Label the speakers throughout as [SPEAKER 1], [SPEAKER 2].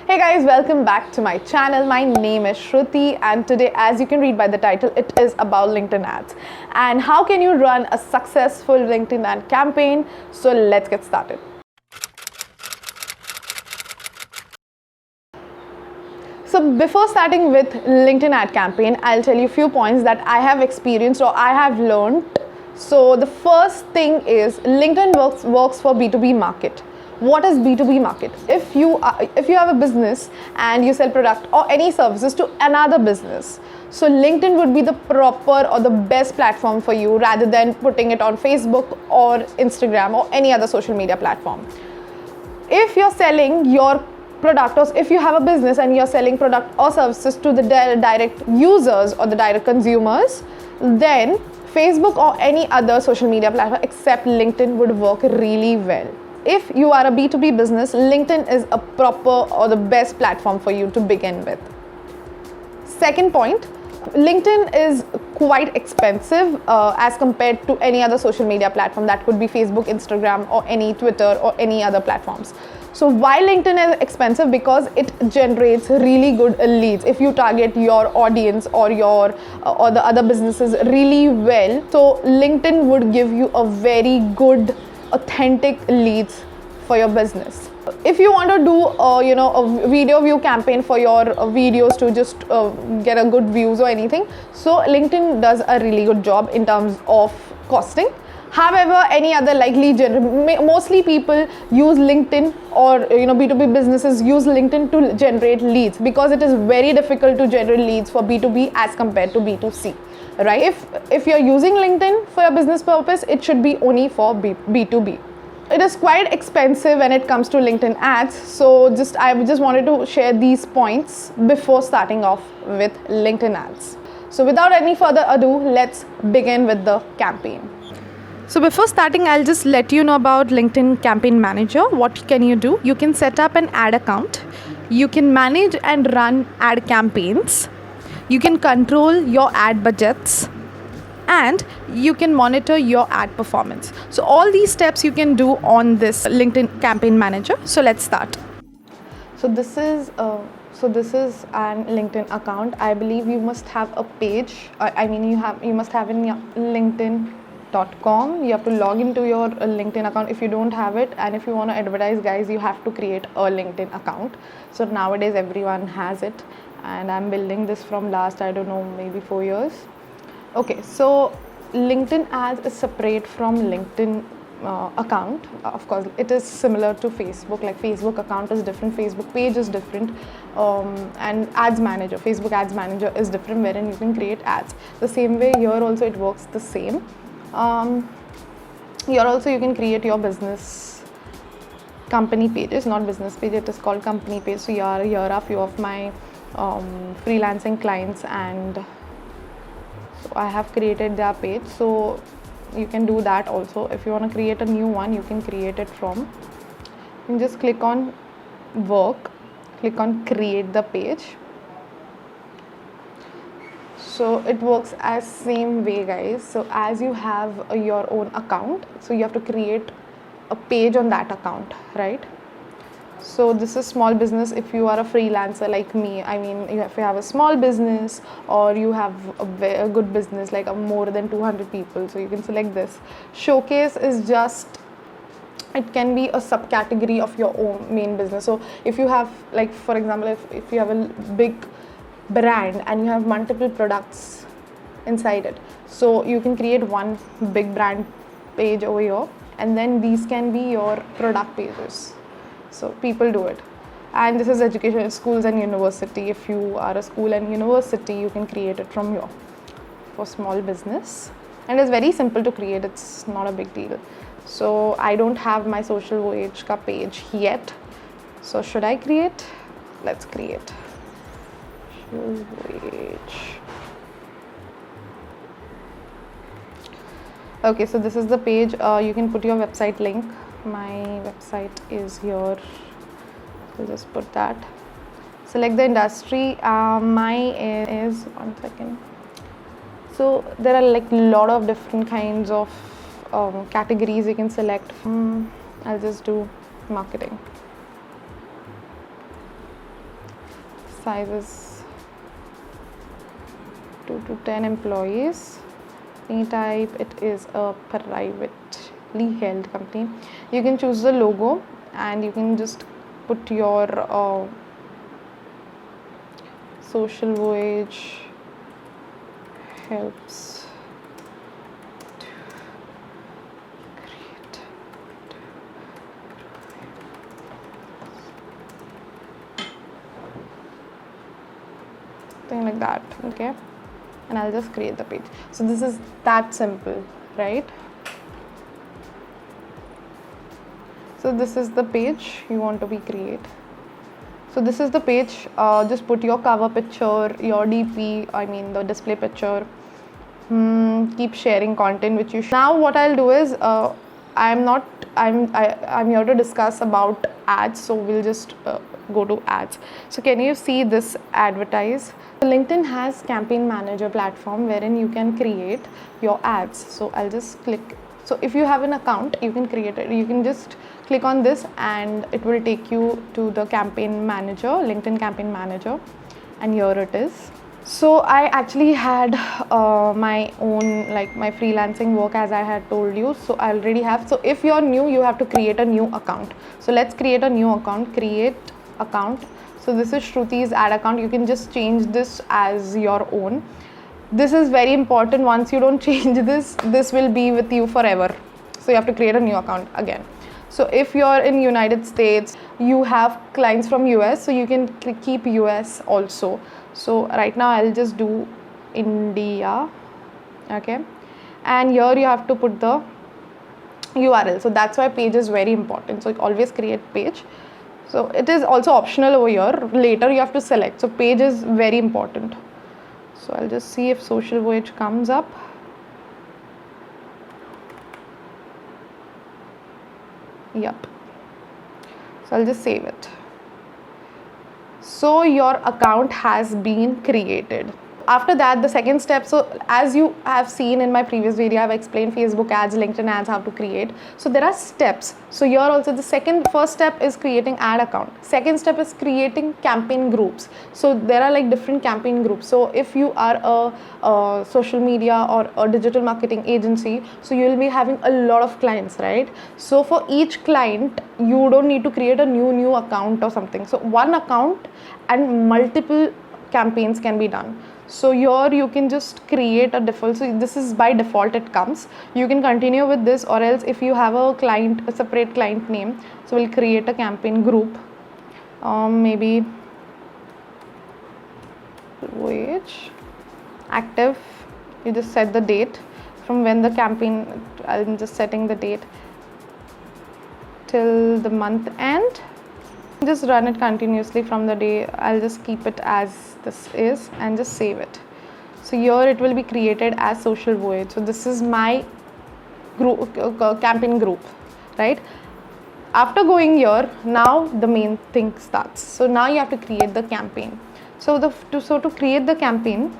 [SPEAKER 1] Hey guys, welcome back to my channel. My name is Shruti and today, as you can read by the title, it is about LinkedIn ads and how can you run a successful LinkedIn ad campaign. So let's get started. So before starting with LinkedIn ad campaign, I'll tell you a few points that I have experienced or I have learned. So the first thing is LinkedIn works for B2B market. What is B2B market? If you have a business and you sell product or any services to another business, so LinkedIn would be the proper or the best platform for you rather than putting it on Facebook or Instagram or any other social media platform. If you're selling your product or if you have a business and you're selling product or services to the direct users or the direct consumers, then Facebook or any other social media platform except LinkedIn would work really well. If you are a B2B business, LinkedIn is a proper or the best platform for you to begin with. Second point, LinkedIn is quite expensive as compared to any other social media platform. That could be Facebook, Instagram, or any Twitter or any other platforms. So why LinkedIn is expensive? Because it generates really good leads. If you target your audience or or the other businesses really well, so LinkedIn would give you a very good, authentic leads for your business. If you want to do a video view campaign for your videos to just get a good views or anything, so LinkedIn does a really good job in terms of costing. However, any other like lead generation, mostly people use LinkedIn or B2B businesses use LinkedIn to generate leads because it is very difficult to generate leads for B2B as compared to B2C, right? If you're using LinkedIn for your business purpose, it should be only for B2B. It is quite expensive when it comes to LinkedIn ads, so I just wanted to share these points before starting off with LinkedIn ads. So without any further ado, let's begin with the campaign. So before starting, I'll just let you know about LinkedIn Campaign Manager. What can you do? You can set up an ad account. You can manage and run ad campaigns. You can control your ad budgets. And you can monitor your ad performance. So all these steps you can do on this LinkedIn Campaign Manager. So let's start. So this is an LinkedIn account. I believe you must have a page. You must have in LinkedIn.com. You have to log into your LinkedIn account if you don't have it, and if you want to advertise, guys, you have to create a LinkedIn account. So nowadays everyone has it, and I'm building this from last, I don't know, maybe 4 years. Okay, so LinkedIn ads is separate from LinkedIn account. Of course, it is similar to Facebook. Like Facebook account is different, Facebook page is different, and ads manager, Facebook ads manager is different, wherein you can create ads. The same way here also it works the same. Here also you can create your business company pages, not business page. It is called company page. So here are few of my freelancing clients, and so I have created their page, so you can do that also. If you want to create a new one, you can create it from, you can just click on work, click on create the page. So it works as same way, guys. So as you have your own account, so you have to create a page on that account, right? So this is small business. If you are a freelancer like me, if you have a small business or you have a good business like more than 200 people, so you can select this. Showcase is just, it can be a subcategory of your own main business. So if you have, like for example, if you have a big brand and you have multiple products inside it, so you can create one big brand page over here, and then these can be your product pages. So people do it. And this is education, schools and university. If you are a school and university, you can create it from here for small business. And it's very simple to create, it's not a big deal. So I don't have my social wage ka page yet. So should I create? Let's create. Social wage. Okay, so this is the page. You can put your website link. My website is here, so just put that. Select the industry. Mine is, one second. So there are like a lot of different kinds of categories you can select. I'll just do marketing. size is 2 to 10 employees. Any type, it is a privately held company. You can choose the logo and you can just put your social voyage helps to create thing like that, okay, and I'll just create the page. So this is that simple, right? So this is the page you want to be create. So this is the page. Just put your cover picture, your DP, I mean the display picture. Keep sharing content which you now what I'll do is I'm here to discuss about ads, so we'll just go to ads. So can you see this advertise? So LinkedIn has campaign manager platform wherein you can create your ads. So I'll just click. So if you have an account, you can create it. You can just click on this and it will take you to the campaign manager, LinkedIn campaign manager, and here it is. So I actually had my own, like my freelancing work, as I had told you. So I already have. So if you're new, you have to create a new account. So let's create a new account. Create account. So this is Shruti's ad account. You can just change this as your own. This is very important. Once you don't change this will be with you forever. So you have to create a new account again. So if you're in United States, you have clients from US, so you can keep US also. So right now I'll just do India, okay, and here you have to put the URL. So that's why page is very important. So always create page. So it is also optional over here. Later you have to select. So page is very important. So I'll just see if social voyage comes up. Yep. So I'll just save it. So your account has been created. After that, the second step, so as you have seen in my previous video, I've explained Facebook ads, LinkedIn ads, how to create. So there are steps. So here also the first step is creating ad account. Second step is creating campaign groups. So there are like different campaign groups. So if you are a social media or a digital marketing agency, so you will be having a lot of clients, right? So for each client, you don't need to create a new account or something. So one account and multiple campaigns can be done. So here you can just create a default. So this is by default it comes. You can continue with this, or else if you have a client, a separate client name, so we'll create a campaign group. Maybe voyage active. You just set the date from when the campaign. I'm just setting the date till the month end. Just run it continuously from the day. I'll just keep it as this is and just save it. So here it will be created as social voyage. So this is my group, campaign group, right? After going here, now the main thing starts. So now you have to create the campaign. So to create the campaign,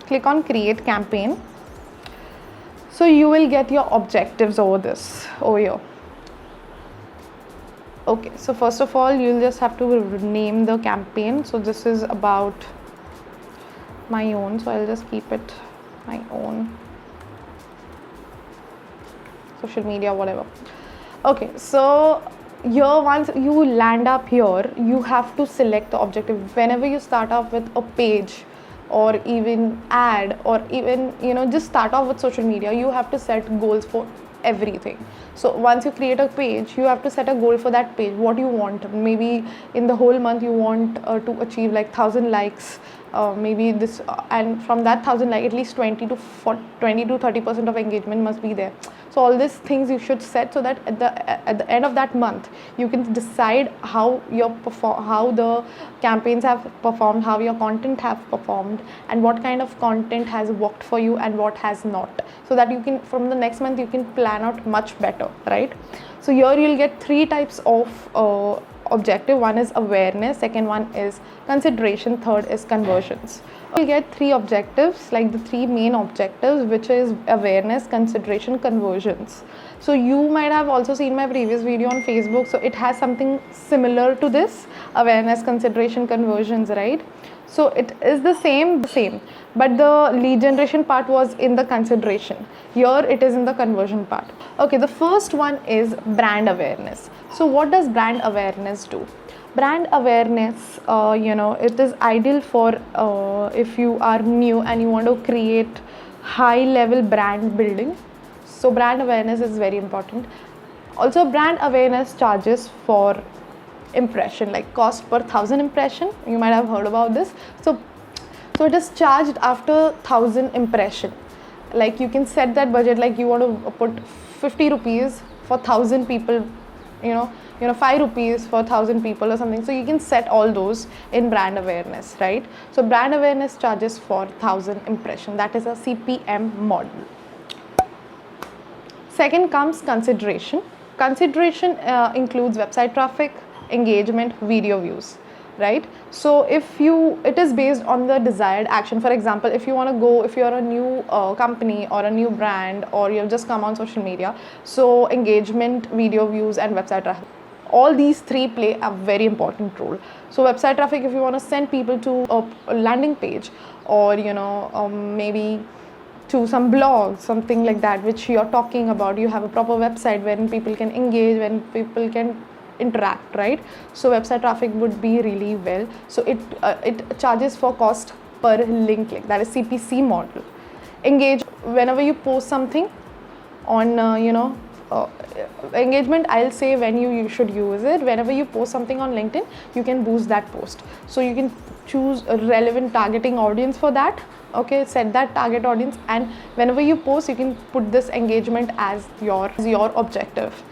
[SPEAKER 1] click on create campaign. So you will get your objectives over here. Okay, so first of all, you'll just have to name the campaign. So this is about my own, so I'll just keep it my own social media, whatever. Okay, so here once you land up here, you have to select the objective. Whenever you start off with a page or even ad, or even just start off with social media, you have to set goals for everything. So once you create a page, you have to set a goal for that page. What you want, maybe in the whole month you want to achieve like 1,000 likes, maybe this, and from that 1,000 like at least 20 to 30% of engagement must be there. So all these things you should set, so that at the end of that month you can decide how the campaigns have performed, how your content have performed, and what kind of content has worked for you and what has not, so that you can, from the next month, you can plan out much better, right? So here you'll get 3 types of objective. One is awareness, second one is consideration, third is conversions. You'll get 3 objectives, like the 3 main objectives, which is awareness, consideration, conversions. So you might have also seen my previous video on Facebook, so it has something similar to this: awareness, consideration, conversions, right? So it is the same, but the lead generation part was in the consideration. Here it is in the conversion part. Okay, the first one is brand awareness. So what does brand awareness do? Brand awareness, it is ideal for if you are new and you want to create high level brand building. So brand awareness is very important. Also, brand awareness charges for impression, like cost per 1,000 impression. You might have heard about this. So it is charged after 1,000 impression. Like you can set that budget, like you want to put 50 rupees for 1,000 people, 5 rupees for 1,000 people or something. So you can set all those in brand awareness, right? So brand awareness charges for 1,000 impression. That is a CPM model. Second comes consideration. Consideration includes website traffic, engagement, video views, right? So it is based on the desired action. For example, if you're a new company or a new brand, or you've just come on social media, so engagement, video views and website traffic, all these 3 play a very important role. So website traffic, if you want to send people to a landing page, or maybe to some blog, something like that, which you're talking about, you have a proper website wherein people can engage, when people can interact, right? So website traffic would be really well. So it charges for cost per link click, that is CPC model. Engage, whenever you post something on engagement, I'll say when you should use it. Whenever you post something on LinkedIn, you can boost that post. So you can choose a relevant targeting audience for that. Okay, set that target audience, and whenever you post, you can put this engagement as your objective.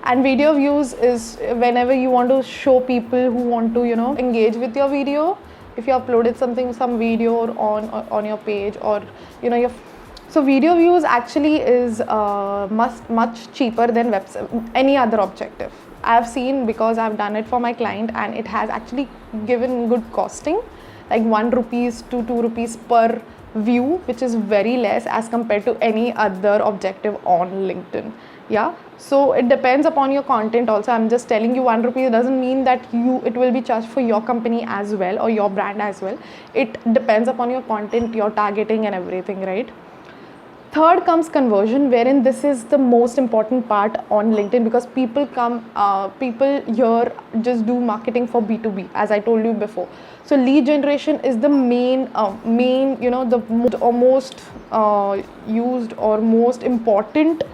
[SPEAKER 1] And video views is whenever you want to show people who want to engage with your video. If you uploaded some video on your page, or so video views actually is much cheaper than any other objective. I have seen, because I've done it for my client, and it has actually given good costing, like 1 rupees to 2 rupees per view, which is very less as compared to any other objective on LinkedIn. Yeah, so it depends upon your content also. I'm just telling you 1 rupee doesn't mean that it will be charged for your company as well, or your brand as well. It depends upon your content, your targeting and everything, right? Third comes conversion, wherein this is the most important part on LinkedIn, because people here just do marketing for B2B, as I told you before. So lead generation is the main the most used or most important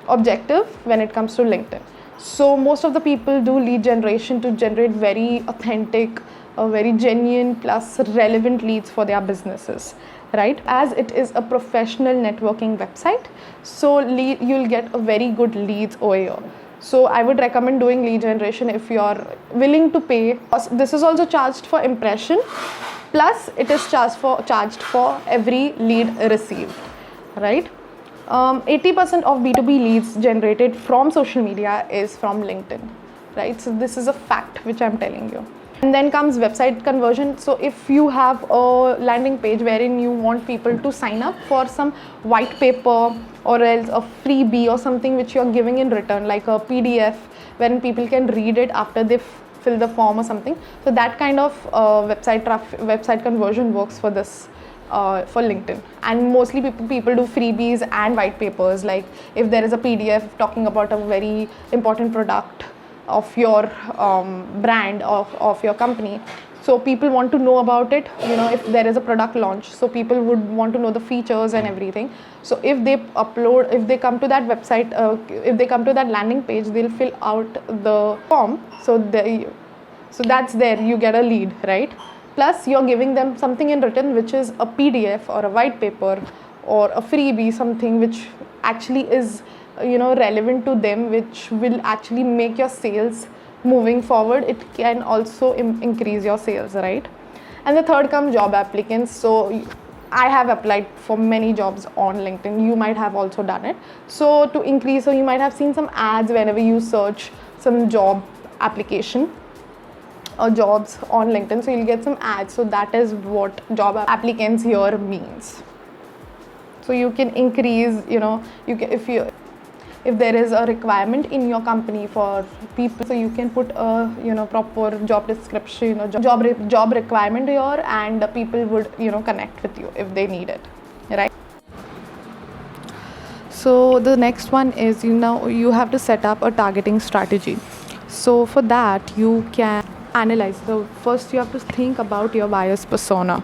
[SPEAKER 1] objective when it comes to LinkedIn. So most of the people do lead generation to generate very authentic, very genuine plus relevant leads for their businesses, right? As it is a professional networking website, so you'll get a very good leads over here. So I would recommend doing lead generation if you are willing to pay. This is also charged for impression, plus it is charged for every lead received, right? 80% of B2B leads generated from social media is from LinkedIn, right? So this is a fact which I'm telling you. And then comes website conversion. So if you have a landing page wherein you want people to sign up for some white paper, or else a freebie or something which you're giving in return, like a PDF wherein people can read it after they fill the form or something. So that kind of website conversion works for this. For LinkedIn. And mostly people do freebies and white papers, like if there is a PDF talking about a very important product of your brand, of your company, so people want to know about it, if there is a product launch, so people would want to know the features and everything. So if they come to that website, if they come to that landing page, they'll fill out the form, so that's there, you get a lead, right? Plus you're giving them something in return, which is a PDF or a white paper or a freebie, something which actually is relevant to them, which will actually make your sales moving forward. It can also increase your sales, right? And the third comes job applicants. So I have applied for many jobs on LinkedIn. You might have also done it. So you might have seen some ads whenever you search some job application or jobs on LinkedIn, so you'll get some ads. So that is what job applicants here means. So you can increase, you can, if there is a requirement in your company for people, so you can put a proper job description or job requirement here, and people would connect with you if they need it, right? So the next one is you have to set up a targeting strategy. So for that you can analyze. So first you have to think about your buyer's persona,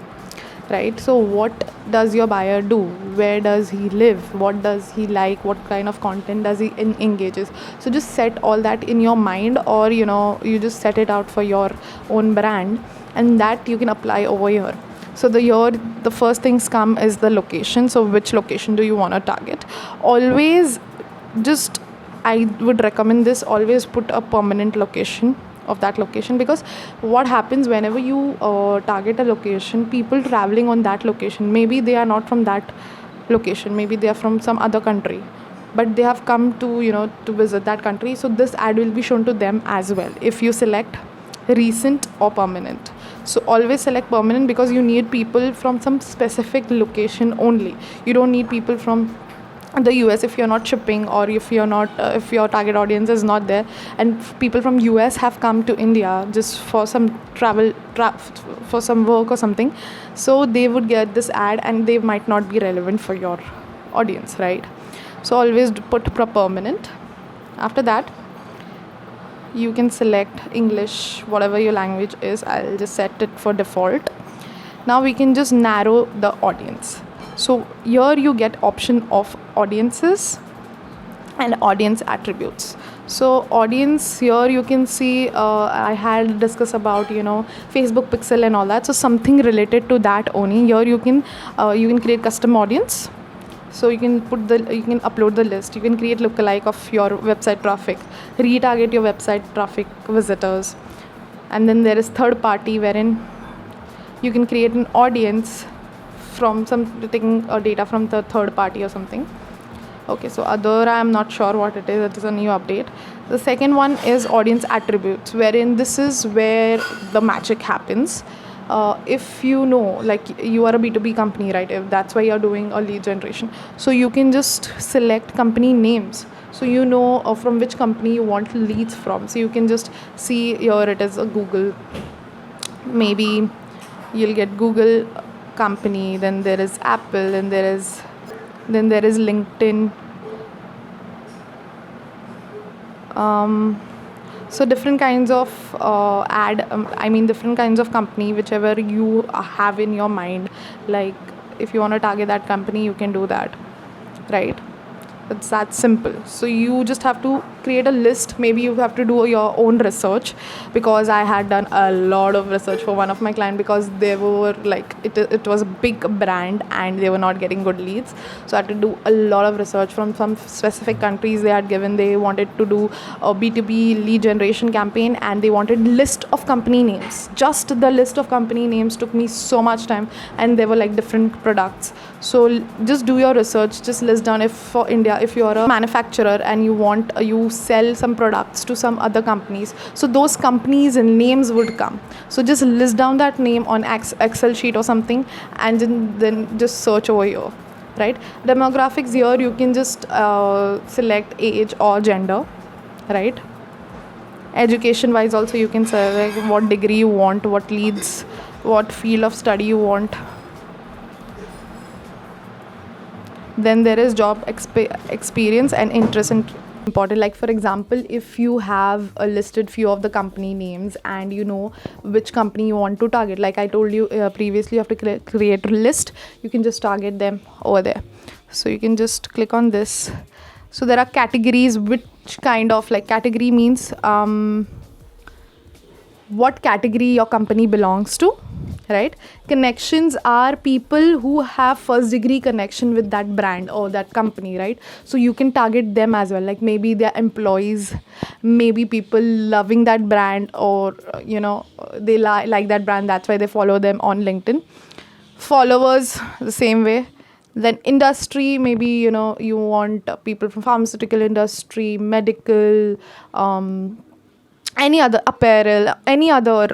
[SPEAKER 1] right? So what does your buyer do? Where does he live? What does he like? What kind of content does he engages? So just set all that in your mind, or you just set it out for your own brand, and that you can apply over here. So the first things come is the location. So which location do you want to target? Always just, I would recommend this, always put a permanent location of that location, because what happens whenever you target a location, people traveling on that location, maybe they are not from that location, maybe they are from some other country, but they have come to to visit that country, so this ad will be shown to them as well if you select recent or permanent. So always select permanent, because you need people from some specific location only. You don't need people from the US if you're not shipping, or if you're not if your target audience is not there, and people from US have come to India just for some travel for some work or something, so they would get this ad and they might not be relevant for your audience, right? So always put permanent. After that you can select English, whatever your language is. I'll just set it for default. Now we can just narrow the audience. So here you get option of audiences and audience attributes. So audience, here you can see I had discussed about Facebook pixel and all that, so something related to that only. Here you can create custom audience. So you can upload the list. You can create lookalike of your website traffic, retarget your website traffic visitors. And then there is third party, wherein you can create an audience from taking data from the third party or something. Okay, so other, I am not sure what it is. It is a new update. The second one is audience attributes, wherein this is where the magic happens. If like you are a B2B company, right? If that's why you're doing a lead generation, so you can just select company names. So from which company you want leads from. So you can just see here, it is a Google. Maybe you'll get Google company, then there is Apple, and there is LinkedIn. So different kinds of different kinds of company, whichever you have in your mind. Like if you want to target that company, you can do that, right? It's that simple. So you just have to create a list. Maybe you have to do your own research, because I had done a lot of research for one of my clients, because they were like, it was a big brand and they were not getting good leads. So I had to do a lot of research from some specific countries. They wanted to do a B2B lead generation campaign, and they wanted list of company names. Just the list of company names took me so much time, and they were like different products. So just do your research, just list down. If for India, if you're a manufacturer and you sell some products to some other companies, so those companies and names would come. So just list down that name on Excel sheet or something, and then just search over here, right? Demographics, here you can just select age or gender, right? Education wise also you can select what degree you want, what leads, what field of study you want. Then there is job experience and interest and important. Like for example, if you have a listed few of the company names and you know which company you want to target, like I told you previously, you have to create a list. You can just target them over there. So you can just click on this. So there are categories. Which kind of, like, category means what category your company belongs to, right? Connections are people who have first degree connection with that brand or that company, right? So you can target them as well. Like maybe they're employees, maybe people loving that brand, or they like that brand, that's why they follow them on LinkedIn. Followers, the same way. Then industry, maybe you want people from pharmaceutical industry, medical, any other apparel, any other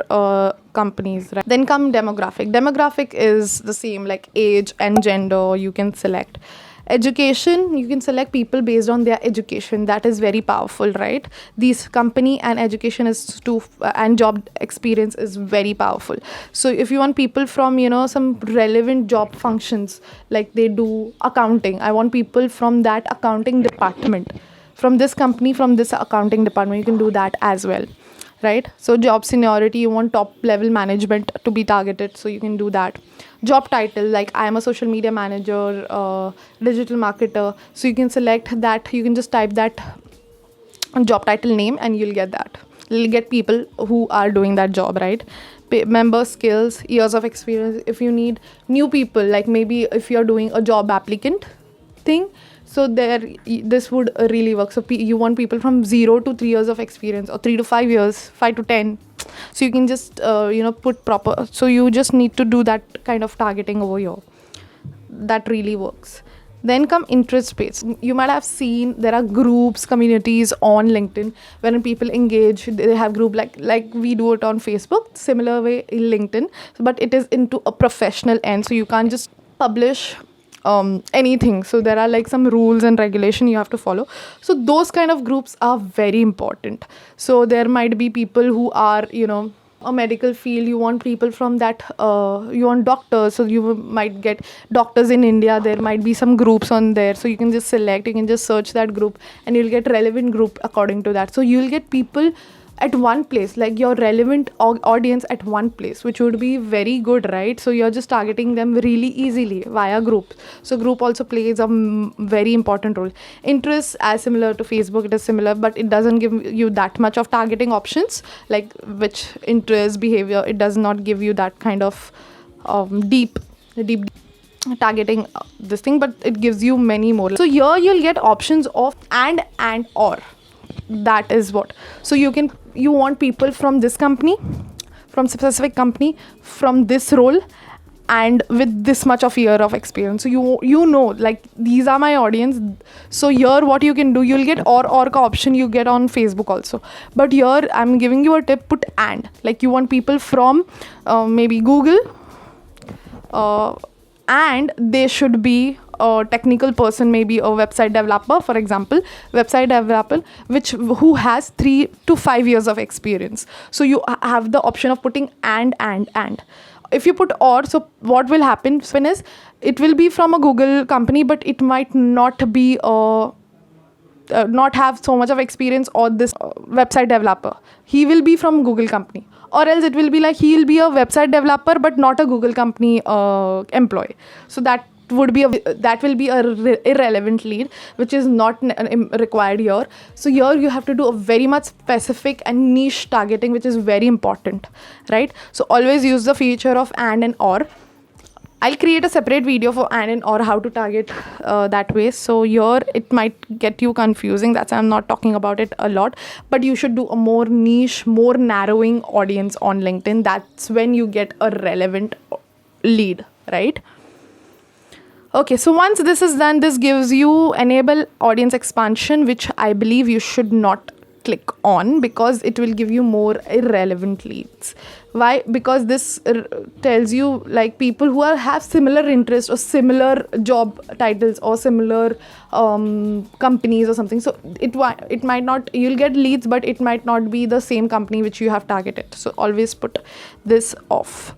[SPEAKER 1] companies, right? Then come demographic. Demographic is the same, like age and gender you can select. Education, you can select people based on their education. That is very powerful, right? These company and education is to and job experience is very powerful. So if you want people from, some relevant job functions, like they do accounting, I want people from that accounting department, from this company, from this accounting department, you can do that as well, right? So job seniority, you want top level management to be targeted, so you can do that. Job title, like I am a social media manager, digital marketer, so you can select that. You can just type that job title name and you'll get that. You'll get people who are doing that job, right? Member skills, years of experience. If you need new people, like maybe if you're doing a job applicant thing, so there this would really work. So you want people from 0 to 3 years of experience, or 3 to 5 years, 5 to 10. So you can just put proper, so you just need to do that kind of targeting over here. That really works. Then come interest based. You might have seen there are groups, communities on LinkedIn wherein people engage. They have group like we do it on Facebook, similar way in LinkedIn, but it is into a professional end. So you can't just publish anything. So there are like some rules and regulation you have to follow. So those kind of groups are very important. So there might be people who are, a medical field. You want people from that, you want doctors, so you might get doctors in India. There might be some groups on there, so you can just select, you can just search that group and you'll get relevant group according to that. So you'll get people at one place, like your relevant audience at one place, which would be very good, right? So you're just targeting them really easily via group. So group also plays a very important role. Interests, as similar to Facebook, it is similar, but it doesn't give you that much of targeting options, like which interest, behavior. It does not give you that kind of deep targeting this thing, but it gives you many more. So here you'll get options of and or. That is what. So you want people from this company, from specific company, from this role, and with this much of year of experience. So you know, like these are my audience. So here what you can do, you'll get or option you get on Facebook also. But here I'm giving you a tip, put and. Like you want people from maybe Google, and they should be a technical person, maybe a website developer, for example, who has 3 to 5 years of experience. So you have the option of putting and. If you put or, so what will happen is it will be from a Google company, but it might not be not have so much of experience, or this website developer, he will be from Google company. Or else it will be like he'll be a website developer but not a Google company employee. So that will be a irrelevant lead, which is not required here. So here you have to do a very much specific and niche targeting, which is very important, right? So always use the feature of and or. I'll create a separate video for and or how to target that way. So here it might get you confusing. That's why I'm not talking about it a lot. But you should do a more niche, more narrowing audience on LinkedIn. That's when you get a relevant lead, right? Okay, so once this is done, this gives you enable audience expansion, which I believe you should not click on because it will give you more irrelevant leads. Why? Because this tells you like people who have similar interests or similar job titles or similar companies or something. So it might not, you'll get leads, but it might not be the same company which you have targeted. So always put this off.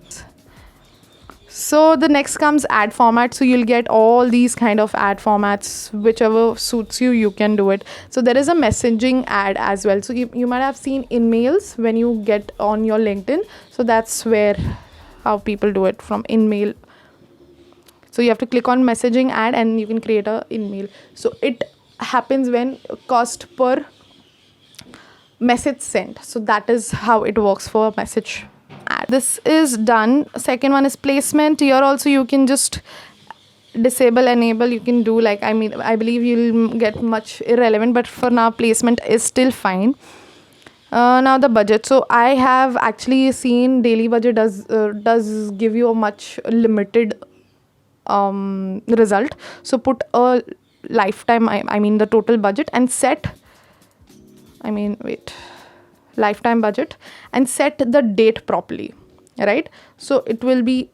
[SPEAKER 1] So the next comes ad format. So you'll get all these kind of ad formats, whichever suits you, you can do it. So there is a messaging ad as well. So you might have seen InMails when you get on your LinkedIn. So that's where how people do it, from InMail. So you have to click on messaging ad and you can create a InMail. So it happens when cost per message sent. So that is how it works for message ad. This is done. Second one is placement. Here also you can just disable, enable. You can do like, I believe you'll get much irrelevant, but for now placement is still fine. Now the budget. So I have actually seen daily budget does give you a much limited result. So put a lifetime, I mean the total budget, and set, lifetime budget, and set the date properly, right? So it will be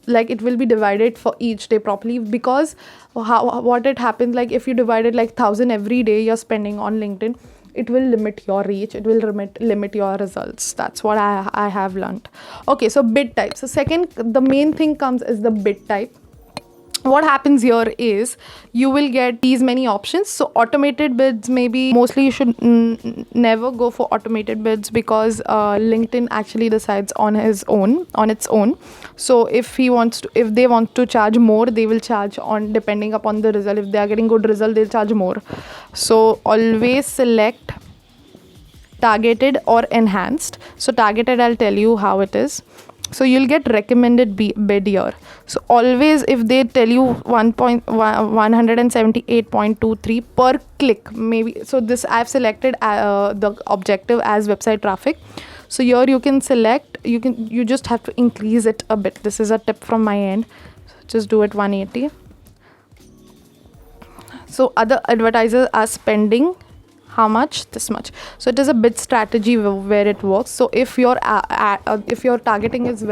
[SPEAKER 1] divided for each day properly, because what it happens, like if you divide it like 1,000 every day you're spending on LinkedIn, it will limit your reach, it will limit your results. That's what I have learned. Okay, so bid type. So second, the main thing comes is the bid type. What happens here is you will get these many options. So automated bids, maybe mostly you should never go for automated bids, because LinkedIn actually decides on its own. So if they want to charge more, they will charge on depending upon the result. If they are getting good result, they'll charge more. So always select targeted or enhanced. So targeted, I'll tell you how it is. So you'll get recommended bid here. So always, if they tell you 178.23 per click, maybe, so this I've selected the objective as website traffic. So here you can select, you just have to increase it a bit. This is a tip from my end. Just do it 180. So other advertisers are spending how much? This much. So it is a bid strategy where it works. So if your targeting is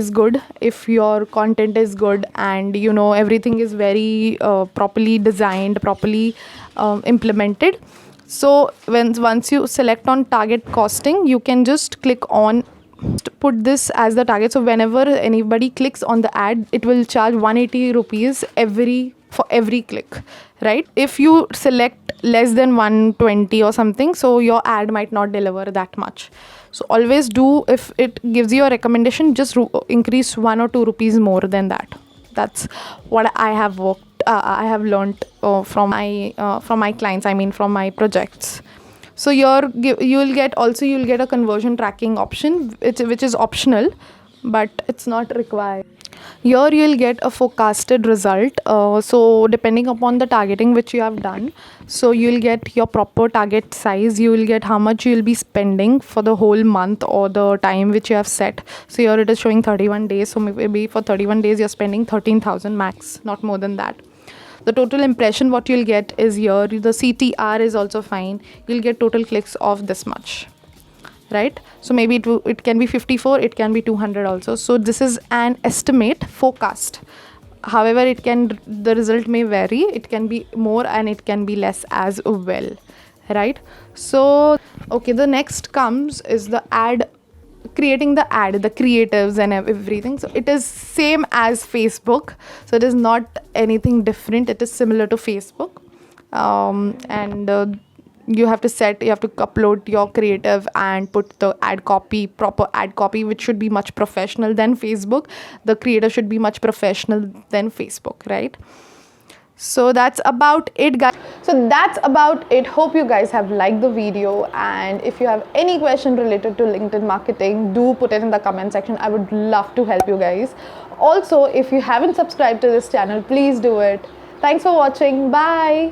[SPEAKER 1] good, if your content is good, and everything is very properly designed, properly implemented, so once you select on target costing, you can just click on put this as the target. So whenever anybody clicks on the ad, it will charge 180 rupees for every click, right? If you select less than 120 or something, so your ad might not deliver that much. So always do, if it gives you a recommendation, just increase 1 or 2 rupees more than that. That's what I have learned from my clients, I mean from my projects. So you'll get a conversion tracking option, which is optional, but it's not required. Here you'll get a forecasted result. So depending upon the targeting which you have done, so you'll get your proper target size. You will get how much you'll be spending for the whole month or the time which you have set. So here it is showing 31 days. So maybe for 31 days you're spending 13,000 max, not more than that. The total impression what you'll get is here. The CTR is also fine. You'll get total clicks of this much, right? So maybe it can be 54, it can be 200 also. So this is an estimate forecast. However, the result may vary. It can be more and it can be less as well, right? So okay, the next comes is the ad, creating the ad, the creatives and everything. So it is same as Facebook, so it is not anything different. It is similar to Facebook, and you have to upload your creative and put the proper ad copy, which should be much professional than Facebook. The creator should be much professional than Facebook, right? So that's about it, guys. So that's about it. Hope you guys have liked the video, and if you have any question related to LinkedIn marketing, do put it in the comment section. I would love to help you guys. Also, if you haven't subscribed to this channel, please do it. Thanks for watching. Bye.